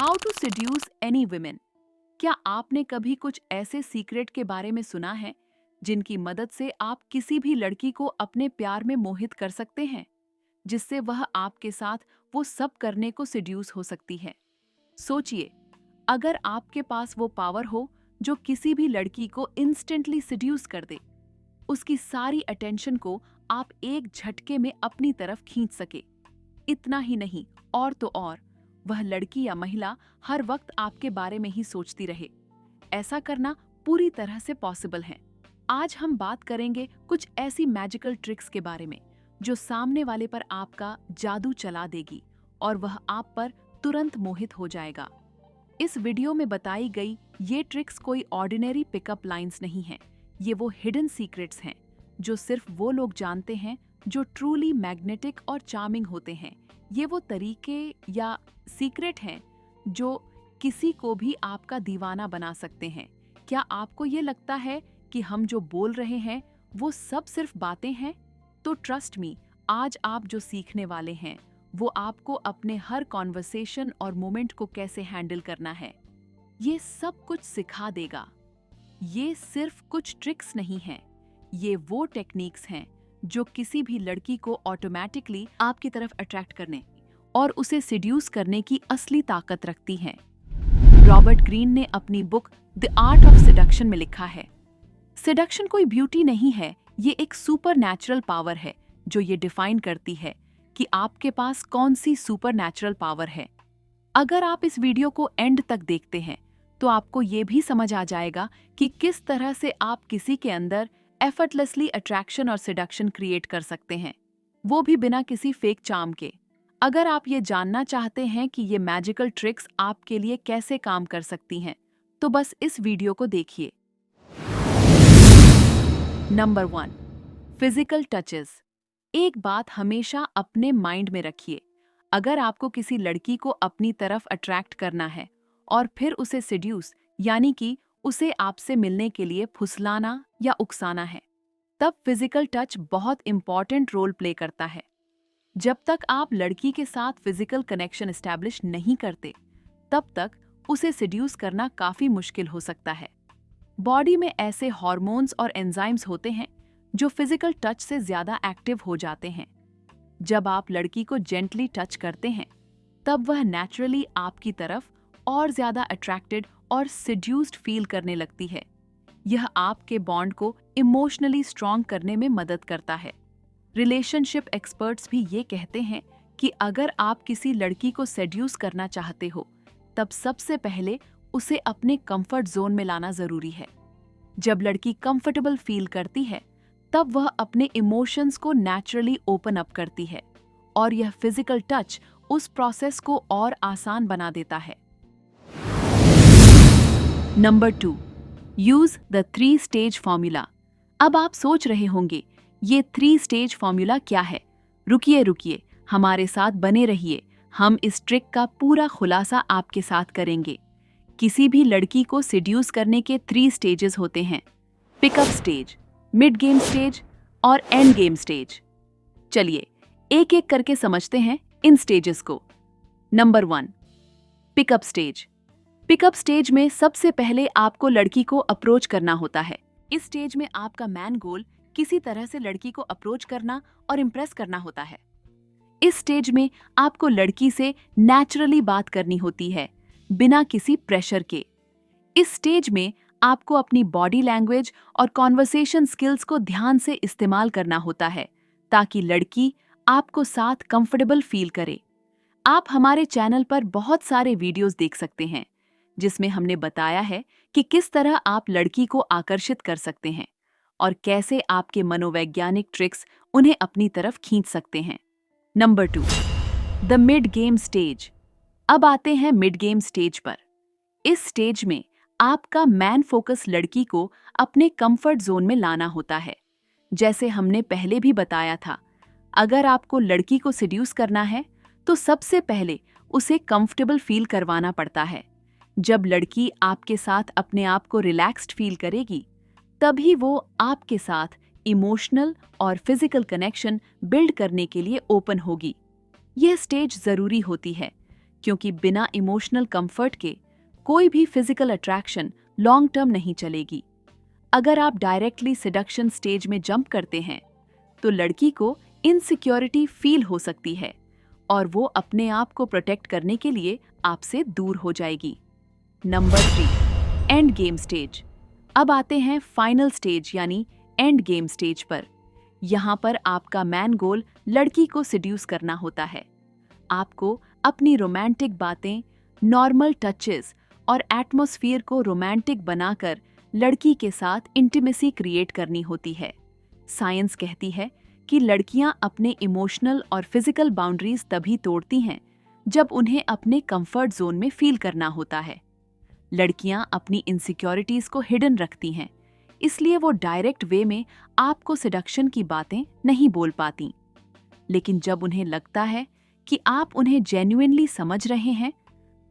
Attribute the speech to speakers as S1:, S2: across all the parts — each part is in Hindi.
S1: How to seduce any women. क्या आपने कभी कुछ ऐसे सीक्रेट के बारे में सुना है जिनकी मदद से आप किसी भी लड़की को अपने प्यार में मोहित कर सकते हैं, जिससे वह आपके साथ वो सब करने को सेड्यूस हो सकती है? सोचिए, अगर आपके पास वो पावर हो जो किसी भी लड़की को इंस्टेंटली सेड्यूस कर दे, उसकी सारी अटेंशन को आप एक झटके में अपनी तरफ खींच सके। इतना ही नहीं, और तो और, वह लड़की या महिला हर वक्त आपके बारे में ही सोचती रहे। ऐसा करना पूरी तरह से पॉसिबल है। आज हम बात करेंगे कुछ ऐसी मैजिकल ट्रिक्स के बारे में जो सामने वाले पर आपका जादू चला देगी और वह आप पर तुरंत मोहित हो जाएगा। इस वीडियो में बताई गई ये ट्रिक्स कोई ऑर्डिनरी पिकअप लाइंस नहीं हैं। ये वो हिडन सीक्रेट्स हैं जो सिर्फ वो लोग जानते हैं जो ट्रूली मैग्नेटिक और चार्मिंग होते हैं। ये वो तरीके या सीक्रेट हैं जो किसी को भी आपका दीवाना बना सकते हैं। क्या आपको ये लगता है कि हम जो बोल रहे हैं वो सब सिर्फ बातें हैं? तो ट्रस्ट मी, आज आप जो सीखने वाले हैं वो आपको अपने हर कॉन्वर्सेशन और मोमेंट को कैसे हैंडल करना है, ये सब कुछ सिखा देगा। ये सिर्फ कुछ ट्रिक्स नहीं हैं, ये वो टेक्निक्स हैं जो किसी भी लड़की को ऑटोमेटिकली आपकी तरफ अट्रैक्ट करने और उसे सिड्यूस करने की असली ताकत रखती हैं। रॉबर्ट ग्रीन ने अपनी book the art of seduction में लिखा है, सेडक्शन कोई ब्यूटी नहीं है, ये एक सुपर नेचुरल पावर है जो ये डिफाइन करती है कि आपके पास कौन सी सुपर नेचुरल पावर है। अगर आप इस वीडियो को एंड तक देखते हैं तो आपको ये भी समझ आ जाएगा कि किस तरह से आप किसी के अंदर एफर्टलेसली अट्रैक्शन और सेडक्शन क्रिएट कर सकते हैं, वो भी बिना किसी फेक चार्म के। अगर आप ये जानना चाहते हैं कि ये मैजिकल ट्रिक्स आपके लिए कैसे काम कर सकती हैं, तो बस इस वीडियो को देखिए। Number 1, physical touches. एक बात हमेशा अपने माइंड में रखिए, अगर आपको किसी लड़की को अपनी तरफ अट्रैक्ट करना है और फिर उसे सेड्यूस यानी कि उसे आपसे मिलने के लिए फुसलाना या उकसाना है, तब फिजिकल टच बहुत इंपॉर्टेंट रोल प्ले करता है। जब तक आप लड़की के साथ फिजिकल कनेक्शन एस्टैब्लिश नहीं करते, तब तक उसे सेड्यूस करना काफी मुश्किल हो सकता है। बॉडी में ऐसे हार्मोन्स और एंजाइम्स होते हैं जो फिजिकल टच से ज्यादा एक्टिव हो जाते हैं। जब आप लड़की को जेंटली टच करते हैं, तब वह नेचुरली आपकी तरफ और ज्यादा अट्रैक्टेड और सेड्यूस्ड फील करने लगती है। यह आपके बॉन्ड को इमोशनली स्ट्रॉन्ग करने में मदद करता है। रिलेशनशिप एक्सपर्ट्स भी ये कहते हैं कि अगर आप किसी लड़की को सेड्यूस करना चाहते हो, तब सबसे पहले उसे अपने कंफर्ट जोन में लाना जरूरी है। जब लड़की कंफर्टेबल फील करती है, तब वह अपने इमोशंस को नेचुरली ओपन अप करती है और यह फिजिकल टच उस प्रोसेस को और आसान बना देता है। Number 2, use the 3 stage formula. अब आप सोच रहे होंगे, ये 3 स्टेज फॉर्मूला क्या है? रुकिए, हमारे साथ बने रहिए, हम इस ट्रिक का पूरा खुलासा आपके साथ करेंगे। किसी भी लड़की को सेड्यूस करने के 3 स्टेजेस होते हैं, pickup stage, mid game stage और एंड गेम स्टेज। चलिए एक एक करके समझते हैं इन स्टेजेस को। Number 1, pickup stage. Pickup stage में सबसे पहले आपको लड़की को अप्रोच करना होता है। इस स्टेज में आपका मैन गोल किसी तरह से लड़की को अप्रोच करना और इम्प्रेस करना होता है। इस स्टेज में आपको लड़की से नेचुरली बात करनी होती है, बिना किसी प्रेशर के। इस स्टेज में आपको अपनी बॉडी लैंग्वेज और कॉन्वर्सेशन स्किल्स को ध्यान से इस्तेमाल करना होता है ताकि लड़की आपको साथ कंफर्टेबल फील करे। आप हमारे चैनल पर बहुत सारे वीडियोस देख सकते हैं जिसमें हमने बताया है कि किस तरह आप लड़की को आकर्षित कर सकते हैं और कैसे आपके मनोवैज्ञानिक ट्रिक्स उन्हें अपनी तरफ खींच सकते हैं। Number 2, the mid game stage. अब आते हैं मिड गेम स्टेज पर। इस स्टेज में आपका मैन फोकस लड़की को अपने कंफर्ट जोन में लाना होता है। जैसे हमने पहले भी बताया था, अगर आपको लड़की को सेड्यूस करना है तो सबसे पहले उसे कंफर्टेबल फील करवाना पड़ता है। जब लड़की आपके साथ अपने आप को रिलैक्स्ड फील करेगी, तभी वो आपके साथ इमोशनल और फिजिकल कनेक्शन बिल्ड करने के लिए ओपन होगी। यह स्टेज जरूरी होती है क्योंकि बिना इमोशनल कंफर्ट के कोई भी फिजिकल अट्रैक्शन लॉन्ग टर्म नहीं चलेगी। अगर आप डायरेक्टली सिडक्शन स्टेज में जंप करते हैं तो लड़की को इनसिक्योरिटी फील हो सकती है और वो अपने आप को प्रोटेक्ट करने के लिए आपसे दूर हो जाएगी। Number 3, end game stage. अब आते हैं फाइनल स्टेज यानी एंड गेम स्टेज पर। यहाँ पर आपका मैन गोल लड़की को सिड्यूस करना होता है। आपको अपनी रोमांटिक बातें, नॉर्मल टचेस और एटमॉस्फेयर को रोमांटिक बनाकर लड़की के साथ इंटीमेसी क्रिएट करनी होती है। साइंस कहती है कि लड़कियां अपने इमोशनल और फिजिकल बाउंड्रीज तभी तोड़ती हैं जब उन्हें अपने कंफर्ट जोन में फील करना होता है। लड़कियां अपनी इनसिक्योरिटीज को हिडन रखती हैं, इसलिए वो डायरेक्ट वे में आपको सिडक्शन की बातें नहीं बोल पाती। लेकिन जब उन्हें लगता है कि आप उन्हें जेन्युइनली समझ रहे हैं,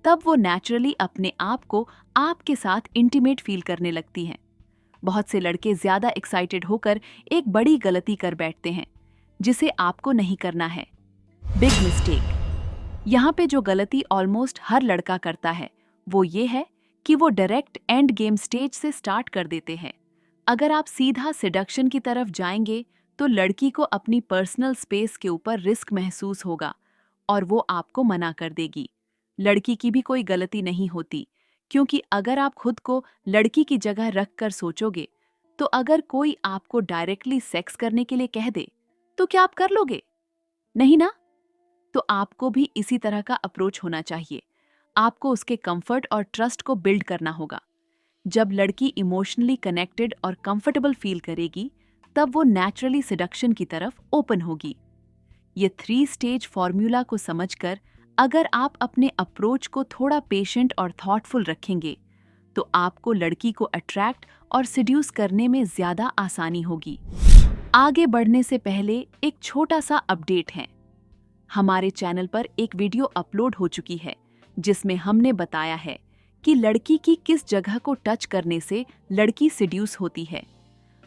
S1: तब वो नेचुरली अपने आप को आपके साथ इंटीमेट फील करने लगती हैं। बहुत से लड़के ज्यादा एक्साइटेड होकर एक बड़ी गलती कर बैठते हैं जिसे आपको नहीं करना है। Big mistake. यहाँ पे जो गलती ऑलमोस्ट हर लड़का करता है वो ये है कि वो डायरेक्ट एंड गेम स्टेज से स्टार्ट कर देते हैं। अगर आप सीधा सिडक्शन की तरफ जाएंगे तो लड़की को अपनी पर्सनल स्पेस के ऊपर रिस्क महसूस होगा और वो आपको मना कर देगी। लड़की की भी कोई गलती नहीं होती, क्योंकि अगर आप खुद को लड़की की जगह रख कर सोचोगे तो अगर कोई आपको डायरेक्टली सेक्स करने के लिए कह दे तो क्या आप कर लोगे? नहीं ना? तो आपको भी इसी तरह का अप्रोच होना चाहिए। आपको उसके कंफर्ट और ट्रस्ट को बिल्ड करना होगा। जब लड़की इमोशनली कनेक्टेड और कंफर्टेबल फील करेगी तब वो नेचुरली सिडक्शन की तरफ ओपन होगी। ये 3 स्टेज फॉर्मूला को समझकर अगर आप अपने अप्रोच को थोड़ा पेशेंट और थॉटफुल रखेंगे तो आपको लड़की को अट्रैक्ट और सिड्यूस करने में ज्यादा आसानी होगी। आगे बढ़ने से पहले एक छोटा सा अपडेट है। हमारे चैनल पर एक वीडियो अपलोड हो चुकी है जिसमें हमने बताया है कि लड़की की किस जगह को टच करने से लड़की सिड्यूस होती है।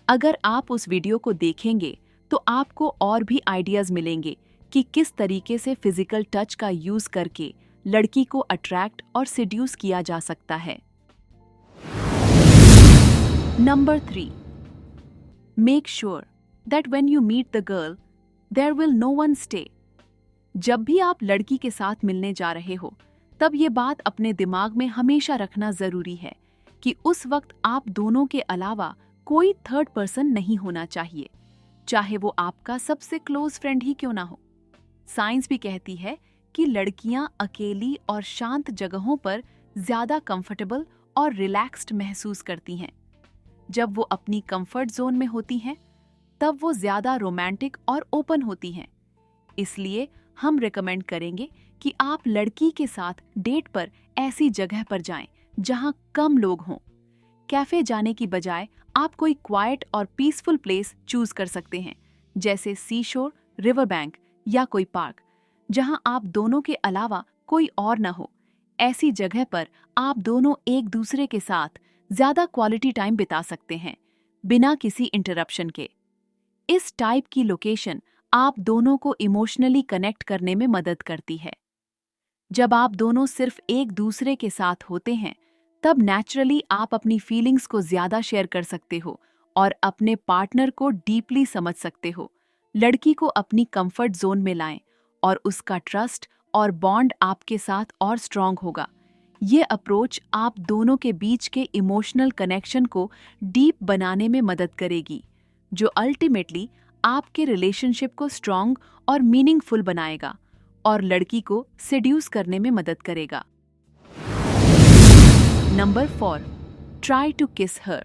S1: अगर आप उस वीडियो को देखेंगे तो आपको और भी आइडियाज मिलेंगे कि किस तरीके से फिजिकल टच का यूज करके लड़की को अट्रैक्ट और सिड्यूस किया जा सकता है। Number 3, make sure that when you meet the girl there will no one stay. जब भी आप लड़की के साथ मिलने जा रहे हो तब ये बात अपने दिमाग में हमेशा रखना जरूरी है कि उस वक्त आप दोनों के अलावा कोई थर्ड पर्सन नहीं होना चाहिए, चाहे वो आपका सबसे क्लोज फ्रेंड ही क्यों ना हो। साइंस भी कहती है कि लड़कियां अकेली और शांत जगहों पर ज्यादा कंफर्टेबल और रिलैक्स्ड महसूस करती हैं। जब वो अपनी कंफर्ट जोन में होती हैं, तब वो ज्यादा रोमांटिक और ओपन होती हैं। इसलिए हम रिकमेंड करेंगे कि आप लड़की के साथ डेट पर ऐसी जगह पर जाएं जहां कम लोग हों। कैफे जाने की बजाय आप कोई क्वाइट और पीसफुल प्लेस चूज कर सकते हैं, जैसे सी शोर, रिवर बैंक या कोई पार्क, जहां आप दोनों के अलावा कोई और न हो। ऐसी जगह पर आप दोनों एक दूसरे के साथ ज्यादा क्वालिटी टाइम बिता सकते हैं बिना किसी इंटरप्शन के। इस टाइप की लोकेशन आप दोनों को इमोशनली कनेक्ट करने में मदद करती है। जब आप दोनों सिर्फ एक दूसरे के साथ होते हैं तब नेचुरली आप अपनी फीलिंग्स को ज्यादा शेयर कर सकते हो और अपने पार्टनर को डीपली समझ सकते हो। लड़की को अपनी कंफर्ट जोन में लाएं और उसका ट्रस्ट और बॉन्ड आपके साथ और स्ट्रांग होगा। ये अप्रोच आप दोनों के बीच के इमोशनल कनेक्शन को डीप बनाने में मदद करेगी, जो अल्टीमेटली आपके रिलेशनशिप को स्ट्रांग और मीनिंगफुल बनाएगा और लड़की को सेड्यूस करने में मदद करेगा। नंबर 4, ट्राई टू किस हर।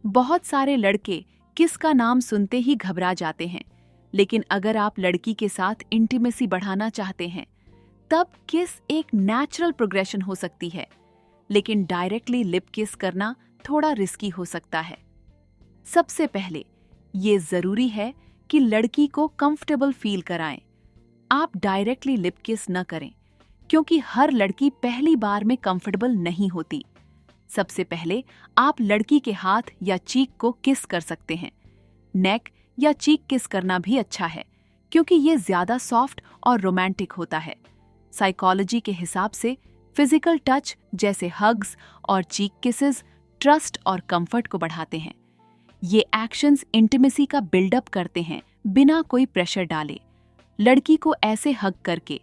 S1: बहुत सारे लड़के किस का नाम सुनते ही घबरा जाते हैं, लेकिन अगर आप लड़की के साथ इंटीमेसी बढ़ाना चाहते हैं तब किस एक नेचुरल प्रोग्रेशन हो सकती है, लेकिन डायरेक्टली लिप किस करना थोड़ा रिस्की हो सकता है। सबसे पहले ये जरूरी है कि लड़की को कंफर्टेबल फील कराएं। आप डायरेक्टली लिप किस न करें, क्योंकि हर लड़की पहली बार में कंफर्टेबल नहीं होती। सबसे पहले आप लड़की के हाथ या चीक को किस कर सकते हैं। नेक या चीक किस करना भी अच्छा है, क्योंकि ये ज्यादा सॉफ्ट और रोमांटिक होता है। साइकोलॉजी के हिसाब से फिजिकल टच जैसे हग्स और चीक किसेस ट्रस्ट और कंफर्ट को बढ़ाते हैं। ये एक्शंस इंटिमेसी का बिल्डअप करते हैं बिना कोई प्रेशर डाले। लड़की को ऐसे हग करके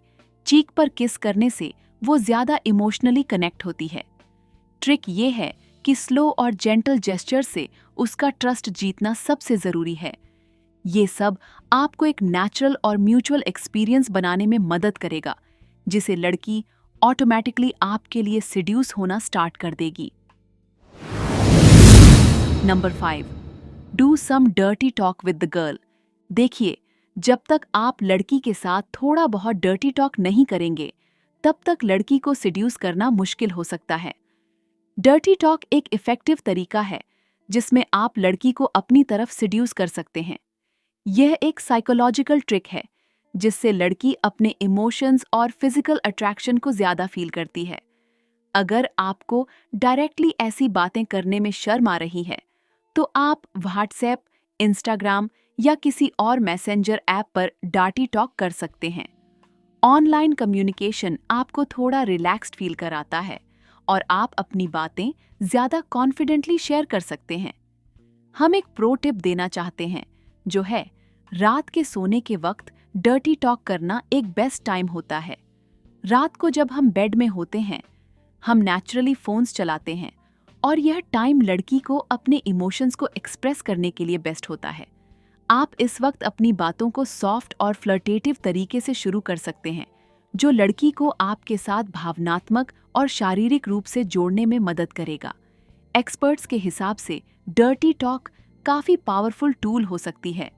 S1: चीक पर किस करने से वो ज्यादा इमोशनली कनेक्ट होती है। ट्रिक ये है कि स्लो और जेंटल जेस्चर से उसका ट्रस्ट जीतना सबसे जरूरी है। ये सब आपको एक नेचुरल और म्यूचुअल एक्सपीरियंस बनाने में मदद करेगा, जिसे लड़की ऑटोमेटिकली आपके लिए सिड्यूस होना स्टार्ट कर देगी। Number 5, do some dirty talk with the girl. देखिए, जब तक आप लड़की के साथ थोड़ा बहुत डर्टी टॉक नहीं करेंगे, तब तक लड़की को सिड्यूस करना मुश्किल हो सकता है। डर्टी टॉक एक इफेक्टिव तरीका है जिसमें आप लड़की को अपनी तरफ सिड्यूस कर सकते हैं। यह एक साइकोलॉजिकल ट्रिक है जिससे लड़की अपने इमोशंस और फिजिकल अट्रैक्शन को ज्यादा फील करती है। अगर आपको डायरेक्टली ऐसी बातें करने में शर्म आ रही है, तो आप व्हाट्सएप, इंस्टाग्राम या किसी और मैसेंजर ऐप पर डर्टी टॉक कर सकते हैं। ऑनलाइन कम्युनिकेशन आपको थोड़ा रिलैक्स्ड फील कराता है और आप अपनी बातें ज्यादा कॉन्फिडेंटली शेयर कर सकते हैं। हम एक प्रो टिप देना चाहते हैं, जो है रात के सोने के वक्त डर्टी टॉक करना एक बेस्ट टाइम होता है। रात को जब हम बेड में होते हैं, हम नेचुरली फोन्स चलाते हैं और यह टाइम लड़की को अपने इमोशंस को एक्सप्रेस करने के लिए बेस्ट होता है। आप इस वक्त अपनी बातों को सॉफ्ट और फ्लर्टेटिव तरीके से शुरू कर सकते हैं, जो लड़की को आपके साथ भावनात्मक और शारीरिक रूप से जोड़ने में मदद करेगा। एक्सपर्ट्स के हिसाब से डर्टी टॉक काफी पावरफुल टूल हो सकती है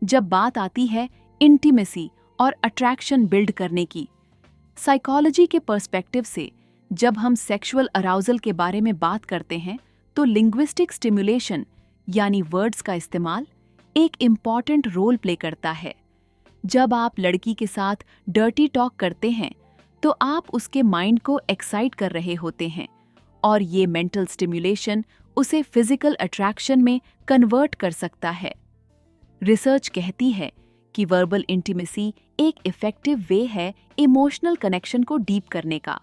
S1: जब बात आती है इंटीमेसी और अट्रैक्शन बिल्ड करने की। साइकोलॉजी के पर्सपेक्टिव से जब हम सेक्सुअल अराउजल के बारे में बात करते हैं, तो लिंग्विस्टिक स्टिमुलेशन यानी वर्ड्स का इस्तेमाल एक इम्पॉर्टेंट रोल प्ले करता है। जब आप लड़की के साथ डर्टी टॉक करते हैं, तो आप उसके माइंड को एक्साइट कर रहे होते हैं और ये मेंटल स्टिमुलेशन उसे फिजिकल अट्रैक्शन में कन्वर्ट कर सकता है। रिसर्च कहती है कि वर्बल इंटीमेसी एक इफेक्टिव वे है इमोशनल कनेक्शन को डीप करने का,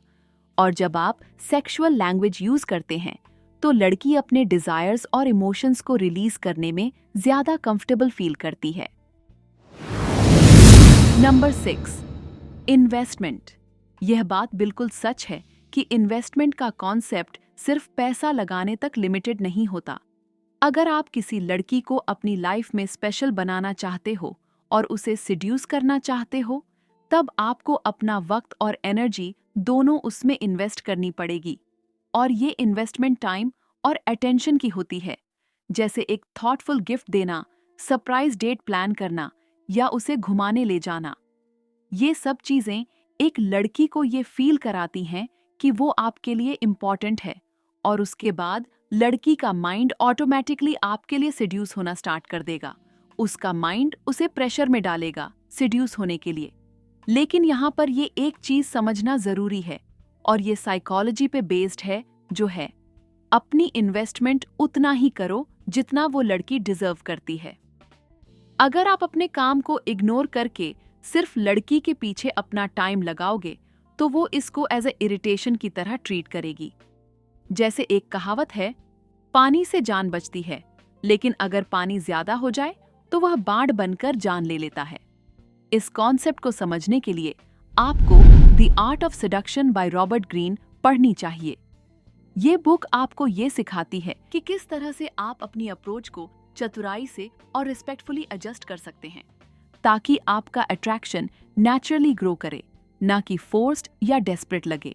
S1: और जब आप सेक्सुअल लैंग्वेज यूज करते हैं, तो लड़की अपने डिजायर्स और इमोशंस को रिलीज करने में ज्यादा कंफर्टेबल फील करती है। Number 6, investment. यह बात बिल्कुल सच है कि इन्वेस्टमेंट का कॉन्सेप्ट सिर्फ पैसा लगाने तक लिमिटेड नहीं होता। अगर आप किसी लड़की को अपनी लाइफ में स्पेशल बनाना चाहते हो और उसे सिड्यूस करना चाहते हो, तब आपको अपना वक्त और एनर्जी दोनों उसमें इन्वेस्ट करनी पड़ेगी। और ये इन्वेस्टमेंट टाइम और अटेंशन की होती है, जैसे एक थॉटफुल गिफ्ट देना, सरप्राइज डेट प्लान करना या उसे घुमाने ले जाना। ये सब चीजें एक लड़की को ये फील कराती हैं कि वो आपके लिए इम्पॉर्टेंट है, और उसके बाद लड़की का माइंड ऑटोमेटिकली आपके लिए सिड्यूस होना स्टार्ट कर देगा। उसका माइंड उसे प्रेशर में डालेगा सिड्यूस होने के लिए। लेकिन यहाँ पर ये एक चीज समझना जरूरी है, और ये साइकोलॉजी पे बेस्ड है, जो है अपनी इन्वेस्टमेंट उतना ही करो जितना वो लड़की डिजर्व करती है। अगर आप अपने काम को इग्नोर करके सिर्फ लड़की के पीछे अपना टाइम लगाओगे, तो वो इसको एज ए इरिटेशन की तरह ट्रीट करेगी। जैसे एक कहावत है, पानी से जान बचती है, लेकिन अगर पानी ज्यादा हो जाए तो वह बाढ़ बनकर जान ले लेता है। इस कॉन्सेप्ट को समझने के लिए आपको the art of seduction by Robert Greene पढ़नी चाहिए। ये बुक आपको ये सिखाती है कि किस तरह से आप अपनी अप्रोच को चतुराई से और रिस्पेक्टफुली एडजस्ट कर सकते हैं, ताकि आपका अट्रैक्शन नेचुरली ग्रो करे, ना कि फोर्स्ड या डेस्परेट लगे।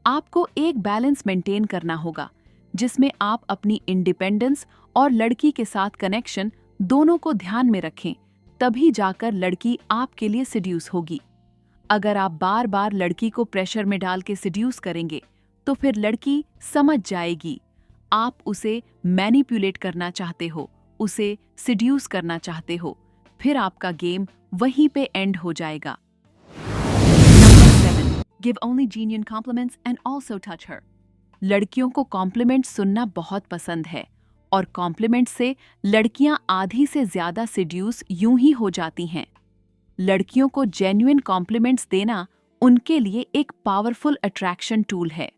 S1: आपको एक बैलेंस मेंटेन करना होगा, जिसमें आप अपनी इंडिपेंडेंस और लड़की के साथ कनेक्शन दोनों को ध्यान में रखें, तभी जाकर लड़की आपके लिए सिड्यूस होगी। अगर आप बार बार लड़की को प्रेशर में डाल के सिड्यूस करेंगे, तो फिर लड़की समझ जाएगी आप उसे मैनिपुलेट करना चाहते हो, उसे सिड्यूस करना चाहते हो। फिर आपका गेम वहीं पे एंड हो जाएगा। Number 7, give only genuine compliments and also touch her. लड़कियों को कॉम्प्लीमेंट सुनना बहुत पसंद है, और कॉम्प्लीमेंट से लड़कियां आधी से ज्यादा सिड्यूस यूं ही हो जाती हैं। लड़कियों को जेन्युइन कॉम्प्लीमेंट्स देना उनके लिए एक पावरफुल अट्रैक्शन टूल है।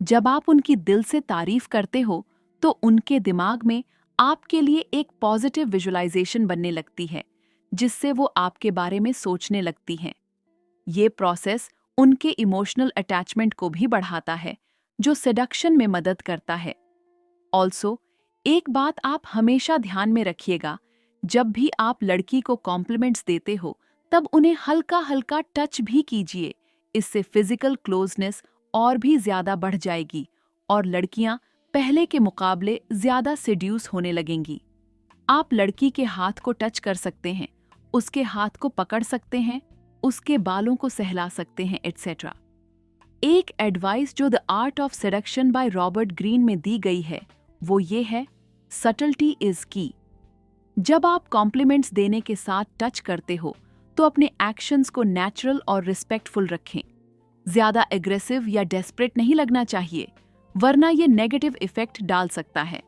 S1: जब आप उनकी दिल से तारीफ करते हो तो उनके दिमाग में आपके लिए एक पॉजिटिव विजुअलाइजेशन बनने लगती है, जिससे वो आपके बारे में सोचने लगती हैं। ये प्रोसेस उनके इमोशनल अटैचमेंट को भी बढ़ाता है, जो सेडक्शन में मदद करता है। ऑल्सो, एक बात आप हमेशा ध्यान में रखिएगा, जब भी आप लड़की को कॉम्प्लीमेंट्स देते हो तब उन्हें हल्का हल्का टच भी कीजिए। इससे फिजिकल क्लोजनेस और भी ज्यादा बढ़ जाएगी और लड़कियां पहले के मुकाबले ज्यादा सेड्यूस होने लगेंगी। आप लड़की के हाथ को टच कर सकते हैं, उसके हाथ को पकड़ सकते हैं, उसके बालों को सहला सकते हैं, एटसेट्रा। एक एडवाइस जो the art of seduction by Robert Greene में दी गई है वो ये है, सटल्टी इज की। जब आप कॉम्प्लीमेंट्स देने के साथ टच करते हो तो अपने एक्शंस को नेचुरल और रिस्पेक्टफुल रखें। ज्यादा एग्रेसिव या डेस्परेट नहीं लगना चाहिए, वरना ये नेगेटिव इफेक्ट डाल सकता है।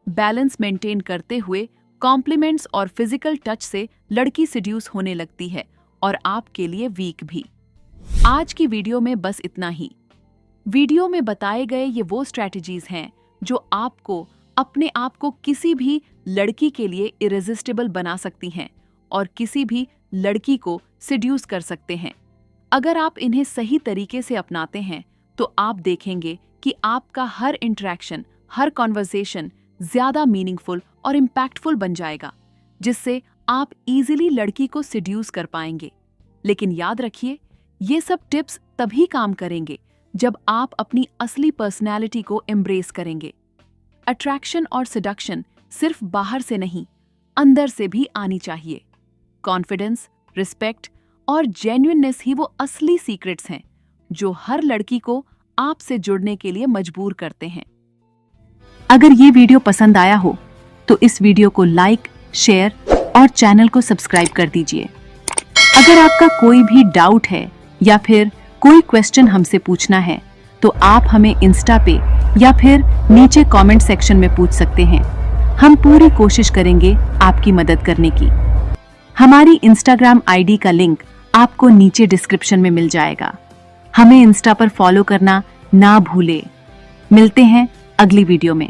S1: बैलेंस मेंटेन करते हुए कॉम्प्लीमेंट्स और फिजिकल टच से लड़की सेड्यूस होने लगती है और आपके लिए वीक भी। आज की वीडियो में बस इतना ही। वीडियो में बताए गए ये वो स्ट्रैटेजीज हैं जो आपको अपने आप को किसी भी लड़की के लिए इरेजिस्टिबल बना सकती हैं और किसी भी लड़की को सेड्यूस कर सकते हैं। अगर आप इन्हें सही तरीके से अपनाते हैं तो आप देखेंगे कि आपका हर इंटरेक्शन, हर कॉन्वर्सेशन ज्यादा मीनिंगफुल और इम्पैक्टफुल बन जाएगा, जिससे आप इजीली लड़की को सेड्यूस कर पाएंगे। लेकिन याद रखिए, ये सब टिप्स तभी काम करेंगे जब आप अपनी असली पर्सनैलिटी को एम्ब्रेस करेंगे। अट्रैक्शन और सेडक्शन सिर्फ बाहर से नहीं, अंदर से भी आनी चाहिए। कॉन्फिडेंस, रिस्पेक्ट और जेन्युइननेस ही वो असली सीक्रेट्स हैं जो हर लड़की को आपसे जुड़ने के लिए मजबूर करते हैं। अगर ये वीडियो पसंद आया हो तो इस वीडियो को लाइक, शेयर और चैनल को सब्सक्राइब कर दीजिए। अगर आपका कोई भी डाउट है या फिर कोई क्वेश्चन हमसे पूछना है तो आप हमें इंस्टा पे या फिर नीचे कमेंट सेक्शन में पूछ सकते हैं। हम पूरी कोशिश करेंगे आपकी मदद करने की। हमारी इंस्टाग्राम आईडी का लिंक आपको नीचे डिस्क्रिप्शन में मिल जाएगा। हमें इंस्टा पर फॉलो करना ना भूले। मिलते हैं अगली वीडियो में।